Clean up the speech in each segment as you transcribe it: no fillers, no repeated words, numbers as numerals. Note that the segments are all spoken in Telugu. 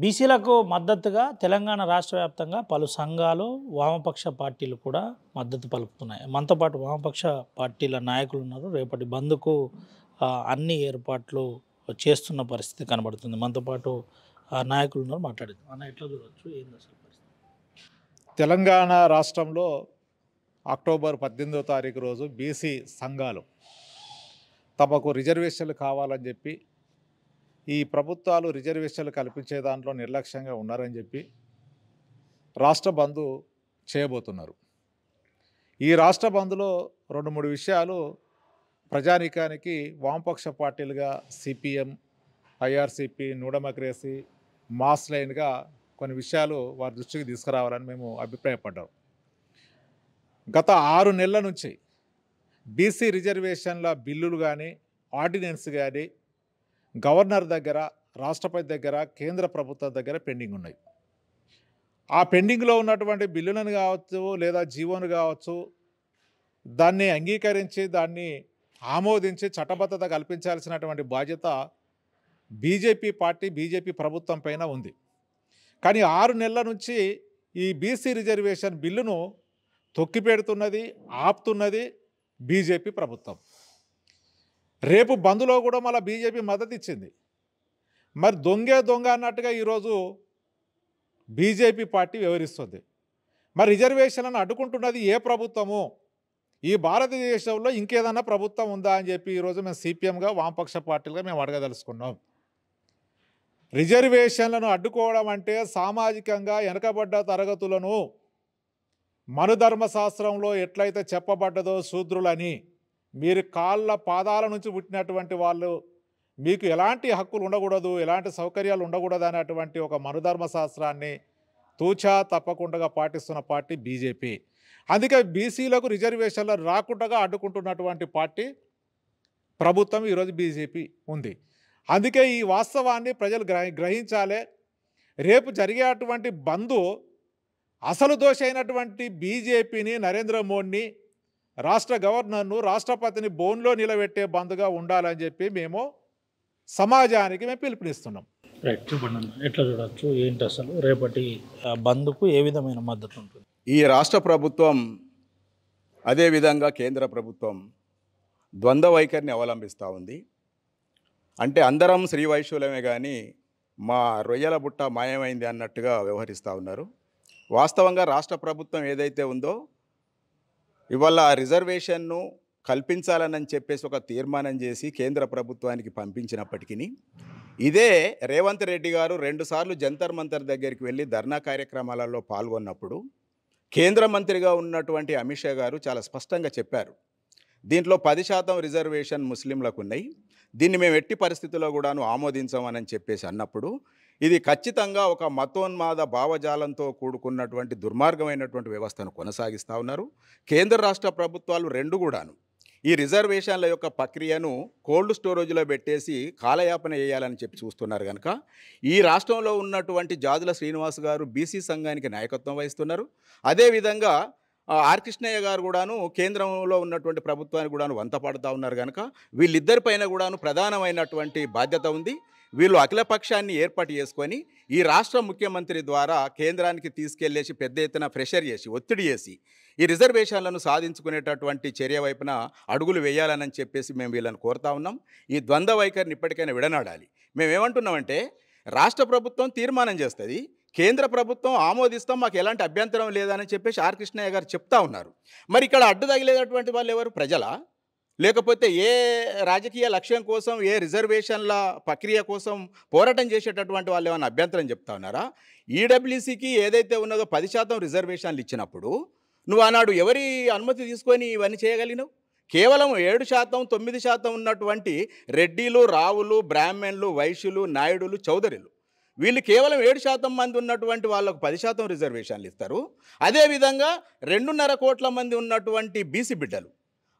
బీసీలకు మద్దతుగా తెలంగాణ రాష్ట్ర వ్యాప్తంగా పలు సంఘాలు వామపక్ష పార్టీలు కూడా మద్దతు పలుకుతున్నాయి. మనతో పాటు వామపక్ష పార్టీల నాయకులు ఉన్నారు. రేపటి బంద్కు అన్ని ఏర్పాట్లు చేస్తున్న పరిస్థితి కనబడుతుంది. మనతో పాటు నాయకులు ఉన్నారు, మాట్లాడేది అన్న ఎట్లా చూడవచ్చు, ఏంది అసలు పరిస్థితి? తెలంగాణ రాష్ట్రంలో అక్టోబర్ 18వ తారీఖు రోజు బీసీ సంఘాలు తమకు రిజర్వేషన్లు కావాలని చెప్పి, ఈ ప్రభుత్వాలు రిజర్వేషన్లు కల్పించే దాంట్లో నిర్లక్ష్యంగా ఉన్నారని చెప్పి రాష్ట్ర బంధు చేయబోతున్నారు. ఈ రాష్ట్ర బంధులో 2-3 విషయాలు ప్రజానీకానికి వామపక్ష పార్టీలుగా సిపిఎం, ఐఆర్సిపి, న్యూ డెమోక్రసీ, మాస్ లైన్గా కొన్ని విషయాలు వారి దృష్టికి తీసుకురావాలని మేము అభిప్రాయపడ్డాం. గత 6 నెలల నుంచి బీసీ రిజర్వేషన్ల బిల్లులు కానీ, ఆర్డినెన్స్ కానీ గవర్నర్ దగ్గర, రాష్ట్రపతి దగ్గర, కేంద్ర ప్రభుత్వం దగ్గర పెండింగ్ ఉన్నాయి. ఆ పెండింగ్లో ఉన్నటువంటి బిల్లులను కావచ్చు లేదా జీవోను కావచ్చు, దాన్ని అంగీకరించి దాన్ని ఆమోదించి చట్టబద్ధత కల్పించాల్సినటువంటి బాధ్యత బీజేపీ పార్టీ, బీజేపీ ప్రభుత్వం పైన ఉంది. కానీ 6 నెలల నుంచి ఈ బీసీ రిజర్వేషన్ బిల్లును తొక్కిపెడుతున్నది, ఆపుతున్నది బీజేపీ ప్రభుత్వం. రేపు బంద్లో కూడా మళ్ళీ బీజేపీ మద్దతు ఇచ్చింది. మరి దొంగ అన్నట్టుగా ఈరోజు బీజేపీ పార్టీ వ్యవహరిస్తుంది. మరి రిజర్వేషన్లను అడ్డుకుంటున్నది ఏ ప్రభుత్వము? ఈ భారతదేశంలో ఇంకేదన్నా ప్రభుత్వం ఉందా అని చెప్పి ఈరోజు మేము సిపిఎంగా, వామపక్ష పార్టీలుగా మేము అడగదలుచుకున్నాం. రిజర్వేషన్లను అడ్డుకోవడం అంటే సామాజికంగా వెనకబడ్డ తరగతులను మనుధర్మశాస్త్రంలో ఎట్లయితే చెప్పబడ్డదో శూద్రులని, మీరు కాళ్ళ పాదాల నుంచి పుట్టినటువంటి వాళ్ళు, మీకు ఎలాంటి హక్కులు ఉండకూడదు, ఎలాంటి సౌకర్యాలు ఉండకూడదు అనేటువంటి ఒక మనుధర్మశాస్త్రాన్ని తూచా తప్పకుండా పాటిస్తున్న పార్టీ బీజేపీ. అందుకే బీసీలకు రిజర్వేషన్లు రాకుండా అడ్డుకుంటున్నటువంటి పార్టీ ప్రభుత్వం ఈరోజు బీజేపీ ఉంది. అందుకే ఈ వాస్తవాన్ని ప్రజలు గ్రహించాలి. రేపు జరిగేటువంటి బంద్ అసలు దోష అయినటువంటి బీజేపీని, నరేంద్ర మోడీని, రాష్ట్ర గవర్నర్ను, రాష్ట్రపతిని బోన్లో నిలబెట్టే బంద్గా ఉండాలని చెప్పి మేము సమాజానికి మేము పిలుపునిస్తున్నాం. రైట్, చెప్పండి ఎట్లా చూడవచ్చు, ఏంటి అసలు రేపటి బంద్కు ఏ విధమైన మద్దతు ఉంటుంది? ఈ రాష్ట్ర ప్రభుత్వం అదేవిధంగా కేంద్ర ప్రభుత్వం ద్వంద్వ వైఖరిని అవలంబిస్తూ ఉంది. అంటే అందరం శ్రీ వైశ్యులమే కానీ మా రొయ్యల బుట్ట మాయమైంది అన్నట్టుగా వ్యవహరిస్తూ ఉన్నారు. వాస్తవంగా రాష్ట్ర ప్రభుత్వం ఏదైతే ఉందో ఇవాళ రిజర్వేషన్ను కల్పించాలని చెప్పేసి ఒక తీర్మానం చేసి కేంద్ర ప్రభుత్వానికి పంపించినప్పటికీ ఇదే రేవంత్ రెడ్డి గారు 2 సార్లు జంతర్ మంతర్ దగ్గరికి వెళ్ళి ధర్నా కార్యక్రమాలలో పాల్గొన్నప్పుడు కేంద్ర మంత్రిగా ఉన్నటువంటి అమిత్ షా గారు చాలా స్పష్టంగా చెప్పారు, దీంట్లో 10% రిజర్వేషన్ ముస్లింలకు ఉన్నాయి, దీన్ని మేము ఎట్టి పరిస్థితుల్లో కూడాను ఆమోదించమని చెప్పేసి అన్నప్పుడు ఇది ఖచ్చితంగా ఒక మతోన్మాద భావజాలంతో కూడుకున్నటువంటి దుర్మార్గమైనటువంటి వ్యవస్థను కొనసాగిస్తూ ఉన్నారు. కేంద్ర రాష్ట్ర ప్రభుత్వాలు 2 కూడాను ఈ రిజర్వేషన్ల యొక్క ప్రక్రియను కోల్డ్ స్టోరేజ్లో పెట్టేసి కాలయాపన చేయాలని చెప్పి చూస్తున్నారు. కనుక ఈ రాష్ట్రంలో ఉన్నటువంటి జాజుల శ్రీనివాస్ గారు బీసీ సంఘానికి నాయకత్వం వహిస్తున్నారు. అదేవిధంగా ఆర్ కృష్ణయ్య గారు కూడాను కేంద్రంలో ఉన్నటువంటి ప్రభుత్వానికి కూడాను వంత పడుతూ ఉన్నారు. కనుక వీళ్ళిద్దరిపైన కూడాను ప్రధానమైనటువంటి బాధ్యత ఉంది. వీళ్ళు అఖిలపక్షాన్ని ఏర్పాటు చేసుకొని ఈ రాష్ట్ర ముఖ్యమంత్రి ద్వారా కేంద్రానికి తీసుకెళ్లేసి పెద్ద ఎత్తున ప్రెషర్ చేసి, ఒత్తిడి చేసి ఈ రిజర్వేషన్లను సాధించుకునేటటువంటి చర్య వైపున అడుగులు వేయాలని చెప్పేసి మేము వీళ్ళని కోరుతా ఉన్నాం. ఈ ద్వంద్వ వైఖరిని ఇప్పటికైనా విడనాడాలి. మేమేమంటున్నామంటే రాష్ట్ర ప్రభుత్వం తీర్మానం చేస్తుంది, కేంద్ర ప్రభుత్వం ఆమోదిస్తాం, మాకు ఎలాంటి అభ్యంతరం లేదని చెప్పేసి ఆర్ కృష్ణయ్య గారు చెప్తా ఉన్నారు. మరి ఇక్కడ అడ్డు తగిలేటటువంటి వాళ్ళు ఎవరు? ప్రజలా? లేకపోతే ఏ రాజకీయ లక్ష్యం కోసం, ఏ రిజర్వేషన్ల ప్రక్రియ కోసం పోరాటం చేసేటటువంటి వాళ్ళు ఏమైనా అభ్యంతరం చెప్తా ఉన్నారా? ఈడబ్ల్యూసీకి ఏదైతే ఉన్నదో 10% రిజర్వేషన్లు ఇచ్చినప్పుడు నువ్వు ఆనాడు ఎవరి అనుమతి తీసుకొని ఇవన్నీ చేయగలిగినావు? కేవలం 7%, 9% ఉన్నటువంటి రెడ్డిలు, రావులు, బ్రాహ్మణులు, వైశ్యులు, నాయుడులు, చౌదరులు, వీళ్ళు కేవలం 7% మంది ఉన్నటువంటి వాళ్ళకు 10% రిజర్వేషన్లు ఇస్తారు. అదేవిధంగా 2.5 కోట్ల మంది ఉన్నటువంటి బీసీ బిడ్డలు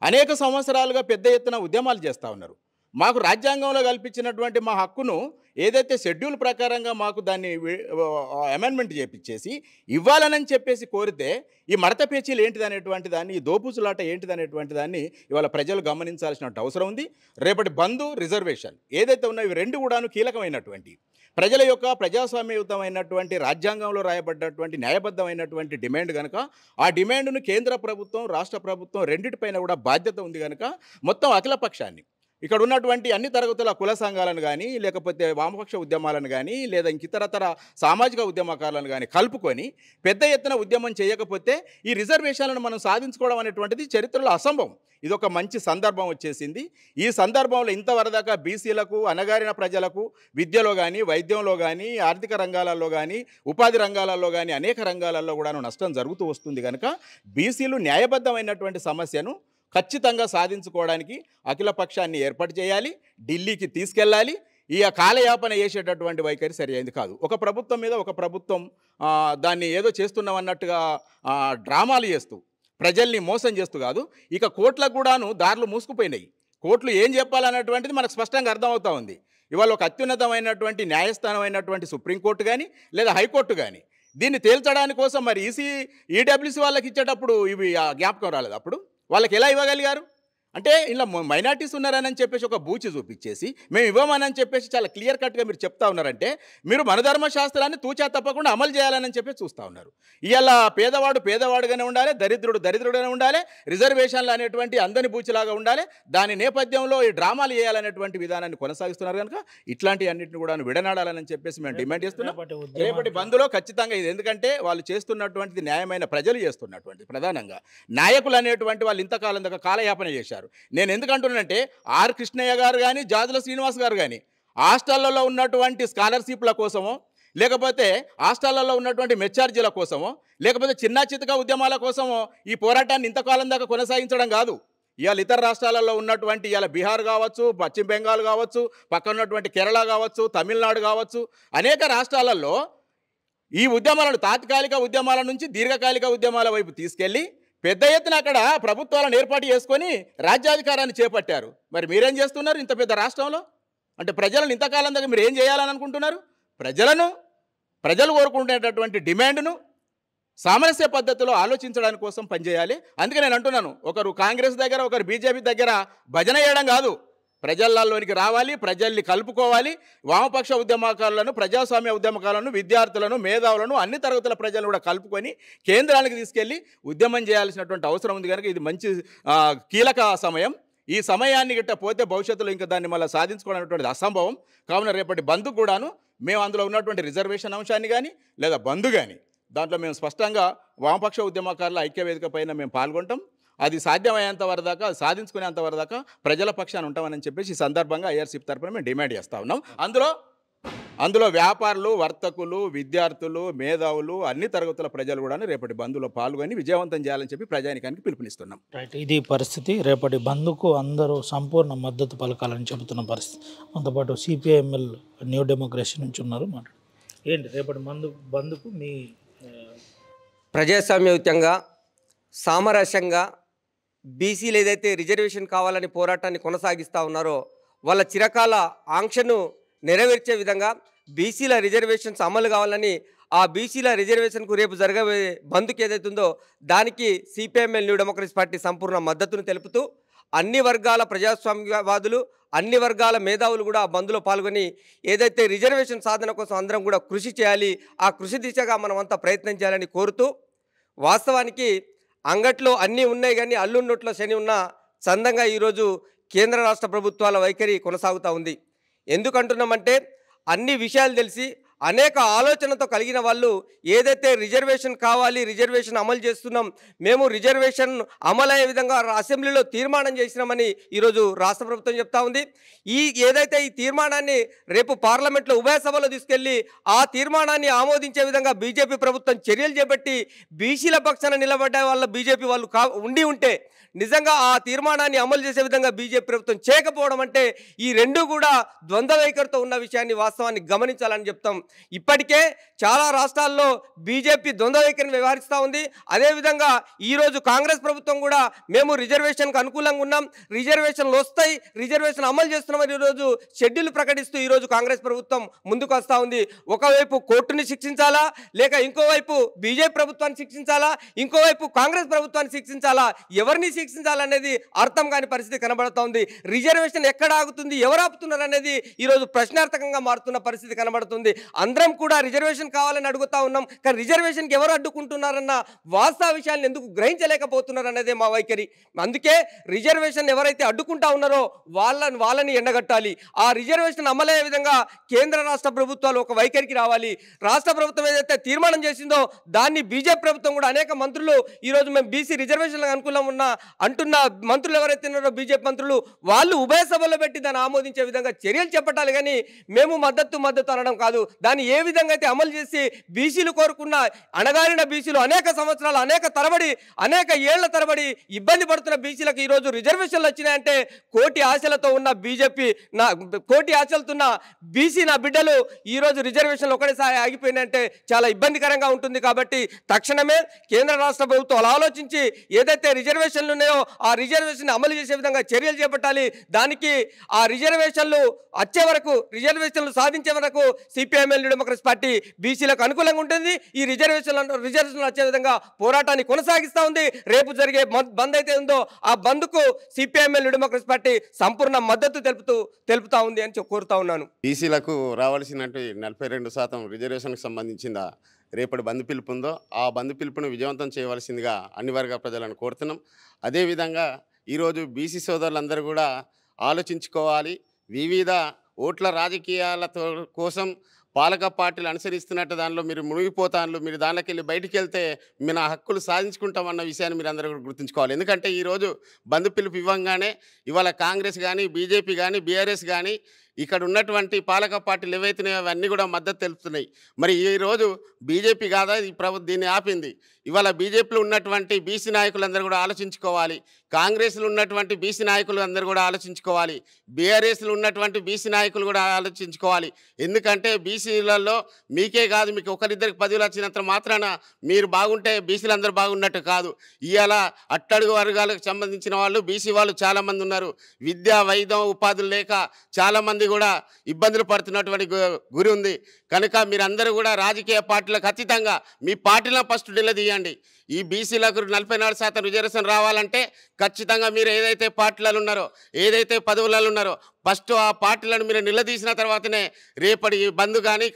అనేక సంవత్సరాలుగా పెద్ద ఎత్తున ఉద్యమాలు చేస్తూ ఉన్నారు. మాకు రాజ్యాంగంలో కల్పించినటువంటి మా హక్కును ఏదైతే షెడ్యూల్ ప్రకారంగా మాకు దాన్ని అమెండ్మెంట్ చేపించేసి ఇవ్వాలని చెప్పేసి కోరితే ఈ మడత పేచీలు ఏంటిదనేటువంటి దాన్ని, ఈ దోపుసులాట ఏంటిదనేటువంటి దాన్ని ఇవాళ ప్రజలు గమనించాల్సిన అవసరం ఉంది. రేపటి బంధు రిజర్వేషన్ ఏదైతే ఉన్నాయో ఇవి 2 కూడాను కీలకమైనటువంటి ప్రజల యొక్క ప్రజాస్వామ్యయుతమైనటువంటి రాజ్యాంగంలో రాయబడ్డటువంటి న్యాయబద్ధమైనటువంటి డిమాండ్ కనుక ఆ డిమాండ్ను కేంద్ర ప్రభుత్వం రాష్ట్ర ప్రభుత్వం రెండింటిపైన కూడా బాధ్యత ఉంది కనుక మొత్తం అఖిలపక్షాన్ని ఇక్కడ ఉన్నటువంటి అన్ని తరగతుల కుల సంఘాలను కానీ లేకపోతే వామపక్ష ఉద్యమాలను కానీ లేదా ఇంకితరతర సామాజిక ఉద్యమకారులను కానీ కలుపుకొని పెద్ద ఎత్తున ఉద్యమం చేయకపోతే ఈ రిజర్వేషన్లను మనం సాధించుకోవడం అనేటువంటిది చరిత్రలో అసంభవం. ఇది ఒక మంచి సందర్భం వచ్చేసింది. ఈ సందర్భంలో ఇంతవరదాకా బీసీలకు అణగారిన ప్రజలకు విద్యలో కానీ వైద్యంలో కానీ ఆర్థిక రంగాలలో కానీ ఉపాధి రంగాలలో కానీ అనేక రంగాలలో కూడా నష్టం జరుగుతూ వస్తుంది కనుక బీసీలు న్యాయబద్ధమైనటువంటి సమస్యను ఖచ్చితంగా సాధించుకోవడానికి అఖిలపక్షాన్ని ఏర్పాటు చేయాలి, ఢిల్లీకి తీసుకెళ్ళాలి. ఈ కాలయాపన చేసేటటువంటి వైఖరి సరి అయింది కాదు. ఒక ప్రభుత్వం మీద ఒక ప్రభుత్వం దాన్ని ఏదో చేస్తున్నామన్నట్టుగా డ్రామాలు చేస్తూ ప్రజల్ని మోసం చేస్తూ కాదు. ఇక కోట్లకు కూడాను దారులు మూసుకుపోయినాయి. కోర్టులు ఏం చెప్పాలన్నటువంటిది మనకు స్పష్టంగా అర్థమవుతా ఉంది. ఇవాళ ఒక అత్యున్నతమైనటువంటి న్యాయస్థానం అయినటువంటి సుప్రీంకోర్టు కానీ లేదా హైకోర్టు కానీ దీన్ని తేల్చడానికి కోసం మరి ఈడబ్ల్యూసీ వాళ్ళకి ఇచ్చేటప్పుడు ఇవి జ్ఞాపకం రాలేదు. అప్పుడు వాళ్ళకి ఎలా ఇవ్వగలిగారు అంటే ఇలా మైనార్టీస్ ఉన్నారని చెప్పేసి ఒక బూచి చూపించేసి మేము ఇవ్వమని చెప్పేసి చాలా క్లియర్ కట్గా మీరు చెప్తా ఉన్నారంటే మీరు మన ధర్మశాస్త్రాన్ని తూచా తప్పకుండా అమలు చేయాలని చెప్పి చూస్తూ ఉన్నారు. ఇలా పేదవాడు పేదవాడుగానే ఉండాలి, దరిద్రుడు దరిద్రుడుగానే ఉండాలి, రిజర్వేషన్లు అనేటువంటి అందని బూచిలాగా ఉండాలి. దాని నేపథ్యంలో ఈ డ్రామాలు చేయాలనేటువంటి విధానాన్ని కొనసాగిస్తున్నారు కనుక ఇట్లాంటి అన్నింటిని కూడా విడనాడాలని చెప్పేసి మేము డిమాండ్ చేస్తున్నాం. రేపటి బంద్లో ఖచ్చితంగా ఇది ఎందుకంటే వాళ్ళు చేస్తున్నటువంటిది న్యాయమైన ప్రజలు చేస్తున్నటువంటి ప్రధానంగా నాయకులు అనేటువంటి వాళ్ళు ఇంతకాలం దాకా కాలయాపన చేశారు. నేను ఎందుకంటున్నానంటే ఆర్ కృష్ణయ్య గారు కానీ జాజుల శ్రీనివాస్ గారు కానీ హాస్టళ్లలో ఉన్నటువంటి స్కాలర్షిప్ల కోసమో లేకపోతే హాస్టళ్లలో ఉన్నటువంటి మెచ్చార్జీల కోసమో లేకపోతే చిన్న చితక ఉద్యమాల కోసమో ఈ పోరాటాన్ని ఇంతకాలం దాకా కొనసాగించడం కాదు. ఇవాళ ఇతర రాష్ట్రాలలో ఉన్నటువంటి ఇవాళ బీహార్ కావచ్చు, పశ్చిమ బెంగాల్ కావచ్చు, పక్కన ఉన్నటువంటి కేరళ కావచ్చు, తమిళనాడు కావచ్చు, అనేక రాష్ట్రాలలో ఈ ఉద్యమాలను తాత్కాలిక ఉద్యమాల నుంచి దీర్ఘకాలిక ఉద్యమాల వైపు తీసుకెళ్ళి పెద్ద ఎత్తున అక్కడ ప్రభుత్వాలను ఏర్పాటు చేసుకొని రాజ్యాధికారాన్ని చేపట్టారు. మరి మీరేం చేస్తున్నారు ఇంత పెద్ద రాష్ట్రంలో? అంటే ప్రజలను ఇంతకాలం దగ్గర మీరు ఏం చేయాలని అనుకుంటున్నారు? ప్రజలు కోరుకునేటటువంటి డిమాండ్ను సామరస్య పద్ధతిలో ఆలోచించడానికి కోసం పనిచేయాలి. అందుకే నేను అంటున్నాను, ఒకరు కాంగ్రెస్ దగ్గర ఒకరు బీజేపీ దగ్గర భజన చేయడం కాదు, ప్రజలలోనికి రావాలి, ప్రజల్ని కలుపుకోవాలి. వామపక్ష ఉద్యమకారులను, ప్రజాస్వామ్య ఉద్యమకారులను, విద్యార్థులను, మేధావులను, అన్ని తరగతుల ప్రజలను కూడా కలుపుకొని కేంద్రానికి తీసుకెళ్ళి ఉద్యమం చేయాల్సినటువంటి అవసరం ఉంది కనుక ఇది మంచి కీలక సమయం. ఈ సమయాన్ని గిట్ట పోతే భవిష్యత్తులో ఇంకా దాన్ని మళ్ళీ సాధించుకోవడం అసంభవం. కావున రేపటి బంద్ కూడాను మేము అందులో ఉన్నటువంటి రిజర్వేషన్ అంశాన్ని కానీ లేదా బంద్ కానీ దాంట్లో మేము స్పష్టంగా వామపక్ష ఉద్యమకారుల ఐక్యవేదిక పైన మేము పాల్గొంటాం. అది సాధ్యమయ్యేంత వరదాకా, సాధించుకునేంత వరదాకా ప్రజల పక్షాన్ని ఉంటామని చెప్పేసి ఈ సందర్భంగా ఐఆర్సీపీ తరఫున మేము డిమాండ్ చేస్తూ ఉన్నాం. అందులో వ్యాపారులు, వర్తకులు, విద్యార్థులు, మేధావులు, అన్ని తరగతుల ప్రజలు కూడా రేపటి బంద్లో పాల్గొని విజయవంతం చేయాలని చెప్పి ప్రజానికానికి పిలుపునిస్తున్నాం. రైట్, ఇది పరిస్థితి. రేపటి బంద్కు అందరూ సంపూర్ణ మద్దతు పలకాలని చెబుతున్న పరిస్థితి. అంతపాటు సిపిఐఎంఎల్ న్యూ డెమోక్రసీ నుంచి ఉన్నారు. ఏంటి రేపటి బంద్కు మీ ప్రజాస్వామ్యయుతంగా సామరస్యంగా బీసీలు ఏదైతే రిజర్వేషన్ కావాలని పోరాటాన్ని కొనసాగిస్తూ ఉన్నారో వాళ్ళ చిరకాల ఆంక్షను నెరవేర్చే విధంగా బీసీల రిజర్వేషన్స్ అమలు కావాలని ఆ బీసీల రిజర్వేషన్కు రేపు జరగబోయే బంద్కు ఏదైతుందో దానికి సిపిఐఎంఎల్ న్యూ డెమోక్రసీ పార్టీ సంపూర్ణ మద్దతును తెలుపుతూ అన్ని వర్గాల ప్రజాస్వామ్యవాదులు, అన్ని వర్గాల మేధావులు కూడా బంద్లో పాల్గొని ఏదైతే రిజర్వేషన్ సాధన కోసం అందరం కూడా కృషి చేయాలి, ఆ కృషి దిశగా మనమంతా ప్రయత్నం చేయాలని కోరుతూ, వాస్తవానికి అంగట్లో అన్నీ ఉన్నాయి కానీ అల్లున్నట్లో శని ఉన్న చందంగా ఈరోజు కేంద్ర రాష్ట్ర ప్రభుత్వాల వైఖరి కొనసాగుతూ ఉంది. ఎందుకంటున్నామంటే అన్ని విషయాలు తెలిసి అనేక ఆలోచనతో కలిగిన వాళ్ళు ఏదైతే రిజర్వేషన్ కావాలి, రిజర్వేషన్ అమలు చేస్తున్నాం, మేము రిజర్వేషన్ అమలయ్యే విధంగా అసెంబ్లీలో తీర్మానం చేసినామని ఈరోజు రాష్ట్ర ప్రభుత్వం చెప్తా ఉంది. ఏదైతే ఈ తీర్మానాన్ని రేపు పార్లమెంట్లో ఉభయ సభలో తీసుకెళ్లి ఆ తీర్మానాన్ని ఆమోదించే విధంగా బీజేపీ ప్రభుత్వం చర్యలు చేపట్టి బీసీల పక్షాన నిలబడ్డ వాళ్ళ బీజేపీ వాళ్ళు ఉండి ఉంటే నిజంగా ఆ తీర్మానాన్ని అమలు చేసే విధంగా బీజేపీ ప్రభుత్వం చేయకపోవడం అంటే ఈ రెండు కూడా ద్వంద్వ వైఖరితో ఉన్న విషయాన్ని వాస్తవాన్ని గమనించాలని చెప్తాం. ఇప్పటికే చాలా రాష్ట్రాల్లో బీజేపీ ద్వంద్వ వైఖరిని వ్యవహరిస్తూ ఉంది. అదేవిధంగా ఈరోజు కాంగ్రెస్ ప్రభుత్వం కూడా మేము రిజర్వేషన్కు అనుకూలంగా ఉన్నాం, రిజర్వేషన్లు వస్తాయి, రిజర్వేషన్ అమలు చేస్తున్నామని ఈరోజు షెడ్యూల్ ప్రకటిస్తూ ఈరోజు కాంగ్రెస్ ప్రభుత్వం ముందుకు వస్తూ ఉంది. ఒకవైపు కోర్టుని శిక్షించాలా, లేక ఇంకోవైపు బీజేపీ ప్రభుత్వాన్ని శిక్షించాలా, ఇంకోవైపు కాంగ్రెస్ ప్రభుత్వాన్ని శిక్షించాలా, ఎవరిని శిక్షించాలనేది అర్థం కాని పరిస్థితి కనబడుతోంది. రిజర్వేషన్ ఎక్కడ ఆగుతుంది, ఎవరు ఆపుతున్నారు అనేది ఈరోజు ప్రశ్నార్థకంగా మారుతున్న పరిస్థితి కనబడుతుంది. అందరం కూడా రిజర్వేషన్ కావాలని అడుగుతా ఉన్నాం, కానీ రిజర్వేషన్కి ఎవరు అడ్డుకుంటున్నారన్న వాస్తవ విషయాన్ని ఎందుకు గ్రహించలేకపోతున్నారు అనేది మా వైఖరి. అందుకే రిజర్వేషన్ ఎవరైతే అడ్డుకుంటా ఉన్నారో వాళ్ళని ఎండగట్టాలి. ఆ రిజర్వేషన్ అమలయ్యే విధంగా కేంద్ర రాష్ట్ర ప్రభుత్వాలు ఒక వైఖరికి రావాలి. రాష్ట్ర ప్రభుత్వం ఏదైతే తీర్మానం చేసిందో దాన్ని బీజేపీ ప్రభుత్వం కూడా అనేక మంత్రులు ఈరోజు మేము బీసీ రిజర్వేషన్లకు అనుకూలం అంటున్న మంత్రులు ఎవరైతే ఉన్నారో బీజేపీ మంత్రులు వాళ్ళు ఉభయ సభల్లో పెట్టి దాన్ని ఆమోదించే విధంగా చర్యలు చేపట్టాలి. కానీ మేము మద్దతు అనడం కాదు. దాన్ని ఏ విధంగా అయితే అమలు చేసి బీసీలు కోరుకున్న అణగారిన బీసీలు అనేక సంవత్సరాలు అనేక ఏళ్ల తరబడి ఇబ్బంది పడుతున్న బీసీలకు ఈరోజు రిజర్వేషన్లు వచ్చినాయంటే కోటి ఆశలతో ఉన్న బీజేపీ కోటి ఆశలతో ఉన్న బీసీ నా బిడ్డలు ఈరోజు రిజర్వేషన్లు ఒకటేసారి ఆగిపోయినాయంటే చాలా ఇబ్బందికరంగా ఉంటుంది. కాబట్టి తక్షణమే కేంద్ర రాష్ట్ర ప్రభుత్వాలు ఆలోచించి ఏదైతే రిజర్వేషన్లు ఉన్నాయో ఆ రిజర్వేషన్ అమలు చేసే విధంగా చర్యలు చేపట్టాలి. దానికి ఆ రిజర్వేషన్లు సాధించే వరకు సిపిఐఎంఎల్ డెమోక్రసీ పార్టీ బీసీలకు అనుకూలంగా ఉంటుంది. ఈ రిజర్వేషన్లు వచ్చే విధంగా పోరాటాన్ని కొనసాగిస్తూ ఉంది. రేపు జరిగే బంద్ అయితే ఉందో ఆ బంద్కు సిపిఐఎంఎల్ డెమోక్రసీ పార్టీ సంపూర్ణ మద్దతు తెలుపుతా ఉంది అని కోరుతా ఉన్నాను. బీసీలకు రావాల్సినట్టు 42% రిజర్వేషన్కి సంబంధించిందా రేపటి బంద్ పిలుపు ఉందో ఆ బంద్ పిలుపును విజయవంతం చేయవలసిందిగా అన్ని వర్గాల ప్రజలను కోరుతున్నాం. అదేవిధంగా ఈరోజు బీసీ సోదరులందరూ కూడా ఆలోచించుకోవాలి. వివిధ ఓట్ల రాజకీయాల కోసం పాలక పార్టీలు అనుసరిస్తున్నట్టు దానిలో మీరు మునిగిపోతాను, మీరు దానిలోకి వెళ్ళి బయటికి వెళ్తే మీ నా హక్కులు సాధించుకుంటామన్న విషయాన్ని మీరు అందరూ కూడా గుర్తుంచుకోవాలి. ఎందుకంటే ఈరోజు బంద్ పిలుపు ఇవ్వంగానే ఇవాళ కాంగ్రెస్ కానీ బీజేపీ కానీ బీఆర్ఎస్ కానీ ఇక్కడ ఉన్నటువంటి పాలక పార్టీలు ఏవైతున్నాయో అవన్నీ కూడా మద్దతు తెలుపుతున్నాయి. మరి ఈరోజు బీజేపీ కాదా ఈ ప్రభుత్వం దీన్ని ఆపింది. ఇవాళ బీజేపీలో ఉన్నటువంటి బీసీ నాయకులందరూ కూడా ఆలోచించుకోవాలి. కాంగ్రెస్లో ఉన్నటువంటి బీసీ నాయకులు అందరూ కూడా ఆలోచించుకోవాలి. బీఆర్ఎస్లో ఉన్నటువంటి బీసీ నాయకులు కూడా ఆలోచించుకోవాలి. ఎందుకంటే బీసీలలో మీకే కాదు, మీకు ఒకరిద్దరికి పదవులు వచ్చినంత మాత్రాన మీరు బాగుంటే బీసీలు అందరూ బాగున్నట్టు కాదు. ఇవాళ అట్టడుగు వర్గాలకు సంబంధించిన వాళ్ళు బీసీ వాళ్ళు చాలామంది ఉన్నారు. విద్య వైద్యం ఉపాధులు లేక చాలామంది కూడా ఇబ్బందులు పడుతున్నటువంటి గురి ఉంది. కనుక మీరందరూ కూడా రాజకీయ పార్టీలకు అతీతంగా మీ పార్టీలను ఫస్ట్ నిలదీయండి. ఈ బీసీలకు 44% రిజర్వేషన్ రావాలంటే ఖచ్చితంగా మీరు ఏదైతే పార్టీలలో ఉన్నారో ఏదైతే పదవులలో ఉన్నారో ఫస్ట్ ఆ పార్టీలను మీరు నిలదీసిన తర్వాతనే రేపటి బంద్ కానీ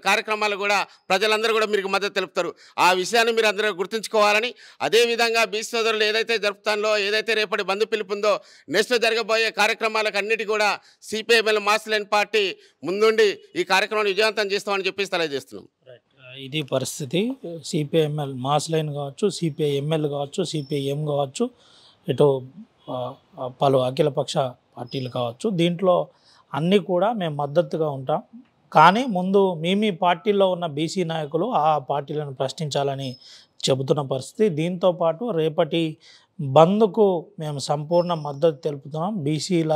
కార్యక్రమాలు కూడా ప్రజలందరూ కూడా మీకు మద్దతు తెలుపుతారు. ఆ విషయాన్ని మీరు అందరూ గుర్తుంచుకోవాలని, అదేవిధంగా బీసీ సోదరులు ఏదైతే జరుపుతానో ఏదైతే రేపటి బంద్ పిలుపుందో నెక్స్ట్ జరగబోయే కార్యక్రమాలకు అన్నిటి కూడా సిపిఐఎంఎల్ మాస్ లైన్ పార్టీ ముందుండి ఈ కార్యక్రమాన్ని విజయవంతం చేస్తామని చెప్పేసి తెలియజేస్తున్నాం. ఇది పరిస్థితి. సిపిఐఎంఎల్ మాస్ లైన్ కావచ్చు, సిపిఐఎంఎల్ కావచ్చు, సిపిఐఎం కావచ్చు, ఇటు పలు అఖిలపక్ష పార్టీలు కావచ్చు, దీంట్లో అన్నీ కూడా మేము మద్దతుగా ఉంటాం. కానీ ముందు మీ పార్టీల్లో ఉన్న బీసీ నాయకులు ఆ పార్టీలను ప్రశ్నించాలని చెబుతున్న పరిస్థితి. దీంతోపాటు రేపటి బంద్కు మేము సంపూర్ణ మద్దతు తెలుపుతున్నాం. బీసీల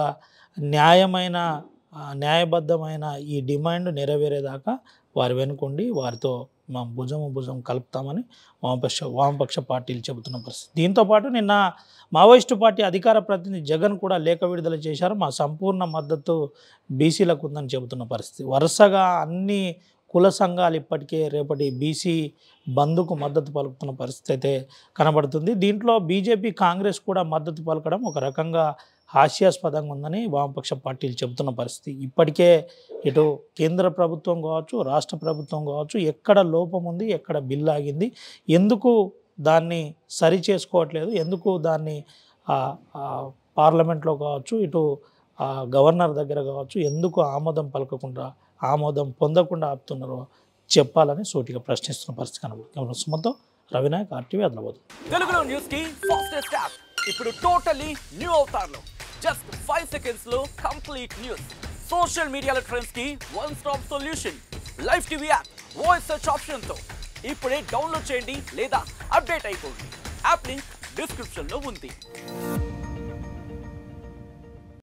న్యాయబద్ధమైన ఈ డిమాండ్ నెరవేరేదాకా వారి వెనుకుండి వారితో మా భుజం కలుపుతామని వామపక్ష పార్టీలు చెబుతున్న పరిస్థితి. దీంతోపాటు నిన్న మావోయిస్టు పార్టీ అధికార ప్రతినిధి జగన్ కూడా లేఖ విడుదల చేశారు. మా సంపూర్ణ మద్దతు బీసీలకు ఉందని చెబుతున్న పరిస్థితి. వరుసగా అన్ని కుల సంఘాలు ఇప్పటికే రేపటి బీసీ బంద్కు మద్దతు పలుకుతున్న పరిస్థితి అయితే కనబడుతుంది. దీంట్లో బీజేపీ కాంగ్రెస్ కూడా మద్దతు పలకడం ఒక రకంగా హాస్యాస్పదంగా ఉందని వామపక్ష పార్టీలు చెబుతున్న పరిస్థితి. ఇప్పటికే ఇటు కేంద్ర ప్రభుత్వం కావచ్చు, రాష్ట్ర ప్రభుత్వం కావచ్చు, ఎక్కడ లోపం ఉంది, ఎక్కడ బిల్లు ఆగింది, ఎందుకు దాన్ని సరి చేసుకోవట్లేదు, ఎందుకు దాన్ని పార్లమెంట్లో కావచ్చు, ఇటు గవర్నర్ దగ్గర కావచ్చు, ఎందుకు ఆమోదం పొందకుండా ఆపుతున్నారో చెప్పాలని సూటిగా ప్రశ్నిస్తున్న పరిస్థితి కనబడుతుంది. సుమతో రవినాయక్, RTV ఆదిలాబాద్. తెలుగులో న్యూస్ కి ఫాస్టెస్ట్ యాప్ ఇప్పుడు టోటల్లీ న్యూ అవతార్లో జస్ట్ 5 సెకండ్స్ లో కంప్లీట్ న్యూస్. సోషల్ మీడియాలో ట్రెండ్స్ కి one stop solution. Live TV app voice search option తో ఇప్పుడే డౌన్లోడ్ చేయండి లేదా అప్డేట్ అయిపోండి. యాప్ లింక్ డిస్క్రిప్షన్ లో ఉంది.